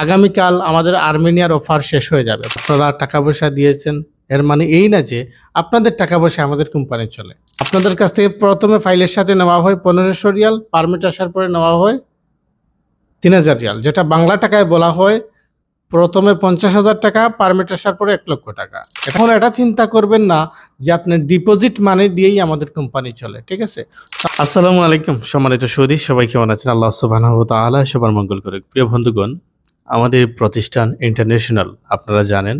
আগামীকাল আমাদের আর্মেনিয়ার অফার শেষ হয়ে যাবে। আপনারা টাকা পয়সা দিয়েছেন, এর মানে এই না যে আপনাদের টাকা পয়সা আমাদের কোম্পানি চলে। আপনাদের কাছ থেকে প্রথমে ফাইলের সাথে নেওয়া হয় 1500 রিয়াল, পারমিট আসার পরে নেওয়া হয় 3000 রিয়াল, যেটা বাংলা টাকায় বলা হয় প্রথমে 50,000 টাকা, পারমিট আসার পরে 1 লক্ষ টাকা। এখন এটা চিন্তা করবেন না যে আপনার ডিপোজিট মানি দিয়েই আমাদের কোম্পানি চলে, ঠিক আছে? আসসালামু আলাইকুম সম্মানিত সুধী, সবাই কেমন আছেন? আল্লাহ সুবহানাহু ওয়া তাআলা সবার মঙ্গল করুক। প্রিয় বন্ধুগণ, আমাদের প্রতিষ্ঠান ইন্টারন্যাশনাল, আপনারা জানেন।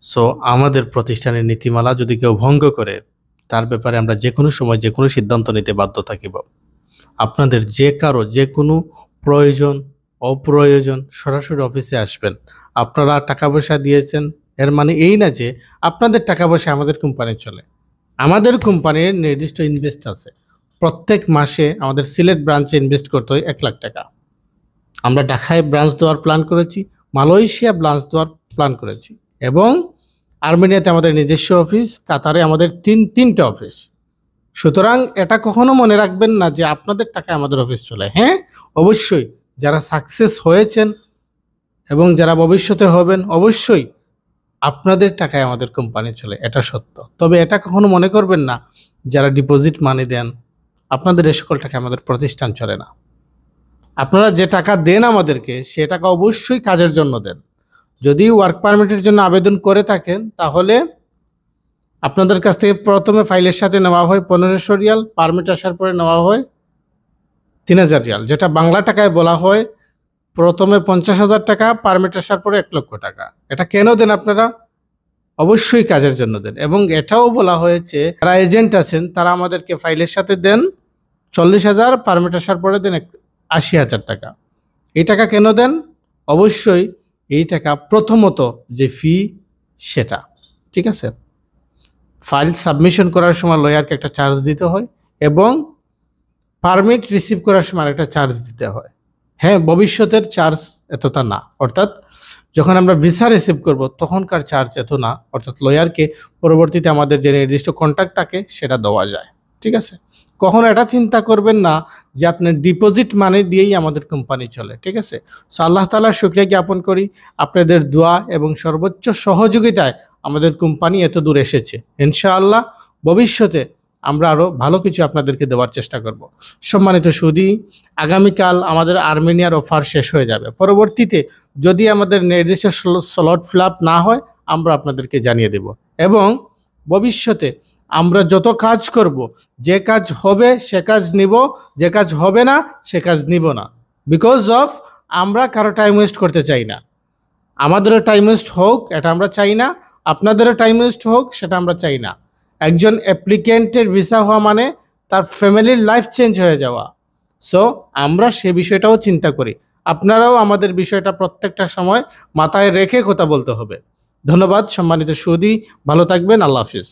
সো আমাদের প্রতিষ্ঠানের নীতিমালা যদি কেউ ভঙ্গ করে, তার ব্যাপারে আমরা যে কোনো সময় যে কোনো সিদ্ধান্ত নিতে বাধ্য থাকিব। আপনাদের যে কারো যে কোনো প্রয়োজন অপ্রয়োজন সরাসরি অফিসে আসবেন। আপনারা টাকা পয়সা দিয়েছেন, এর মানে এই না যে আপনাদের টাকা পয়সা আমাদের কোম্পানি চলে। আমাদের কোম্পানির নির্দিষ্ট ইনভেস্ট আছে। প্রত্যেক মাসে আমাদের সিলেট ব্রাঞ্চে ইনভেস্ট করতে হয় 1 লাখ টাকা। আমরা ঢাকায় ব্রাঞ্চ দেওয়ার প্ল্যান করেছি, মালয়েশিয়া ব্রাঞ্চ দেওয়ার প্ল্যান করেছি, এবং আর্মেনিয়াতে আমাদের নিজস্ব অফিস, কাতারে আমাদের তিনটা অফিস। সুতরাং এটা কখনো মনে রাখবেন না যে আপনাদের টাকায় আমাদের অফিস চলে। হ্যাঁ, অবশ্যই যারা সাকসেস হয়েছেন এবং যারা ভবিষ্যতে হবেন, অবশ্যই আপনাদের টাকায় আমাদের কোম্পানি চলে, এটা সত্য। তবে এটা কখনো মনে করবেন না যারা ডিপোজিট মানি দেন আপনাদের এই সকল টাকায় আমাদের প্রতিষ্ঠান চলে না। আপনারা যে টাকা দেন আমাদেরকে, সে টাকা অবশ্যই কাজের জন্য দেন। যদি ওয়ার্ক পারমিটের জন্য আবেদন করে থাকেন, তাহলে আপনাদের কাছ থেকে প্রথমে ফাইলের সাথে নেওয়া হয় 1500 রিয়াল, পারমিট আসার পরে নেওয়া হয় 3000 রিয়াল, যেটা বাংলা টাকায় বলা হয় প্রথমে 50,000 টাকা, পারমিট আসার পরে 1 লক্ষ টাকা। এটা কেন দেন আপনারা? অবশ্যই কাজের জন্য দেন। এবং এটাও বলা হয়েছে যারা এজেন্ট আছেন তারা আমাদেরকে ফাইলের সাথে দেন 40,000, পারমিট আসার পরে দেন 80,000 টাকা। এই টাকা কেন দেন? অবশ্যই এই টাকা প্রথমত যে ফি, সেটা ঠিক আছে। ফাইল সাবমিশন করার সময় লয়ারকে একটা চার্জ দিতে হয়, এবং পারমিট রিসিভ করার সময় একটা চার্জ দিতে হয়। হ্যাঁ, ভবিষ্যতের চার্জ এতটা না, অর্থাৎ যখন আমরা ভিসা রিসিভ করব তখনকার চার্জ এত না, অর্থাৎ লয়ারকে পরবর্তীতে আমাদের যে নির্দিষ্ট কন্ট্যাক্ট থাকে সেটা দেওয়া যায়, ঠিক আছে? কখনো এটা চিন্তা করবেন না যে আপনার ডিপোজিট মানি দিয়েই আমাদের কোম্পানি চলে, ঠিক আছে? সো আল্লাহ তাআলার শুকরিয়া জ্ঞাপন করি, আপনাদের দোয়া এবং সর্বোচ্চ সহযোগিতায় আমাদের কোম্পানি এত দূর এসেছে। ইনশাআল্লাহ ভবিষ্যতে আমরা আরও ভালো কিছু আপনাদেরকে দেওয়ার চেষ্টা করব। সম্মানিত সুধী, আগামীকাল আমাদের আর্মেনিয়ার অফার শেষ হয়ে যাবে। পরবর্তীতে যদি আমাদের নির্দিষ্ট স্লট ফিল আপ না হয়, আমরা আপনাদেরকে জানিয়ে দেব। এবং ভবিষ্যতে আমরা যত কাজ করব, যে কাজ হবে সে কাজ নিব, যে কাজ হবে না সে কাজ নিব না। বিকজ অফ আমরা কারো টাইম ওয়েস্ট করতে চাই না। আমাদেরও টাইম ওয়েস্ট হোক, এটা আমরা চাই না। আপনাদেরও টাইম ওয়েস্ট হোক, সেটা আমরা চাই না। একজন অ্যাপ্লিক্যান্টের ভিসা হওয়া মানে তার ফ্যামিলির লাইফ চেঞ্জ হয়ে যাওয়া। সো আমরা সে বিষয়টাও চিন্তা করি। আপনারাও আমাদের বিষয়টা প্রত্যেকটা সময় মাথায় রেখে কথা বলতে হবে। ধন্যবাদ সম্মানিত সুধী, ভালো থাকবেন। আল্লাহ হাফিজ।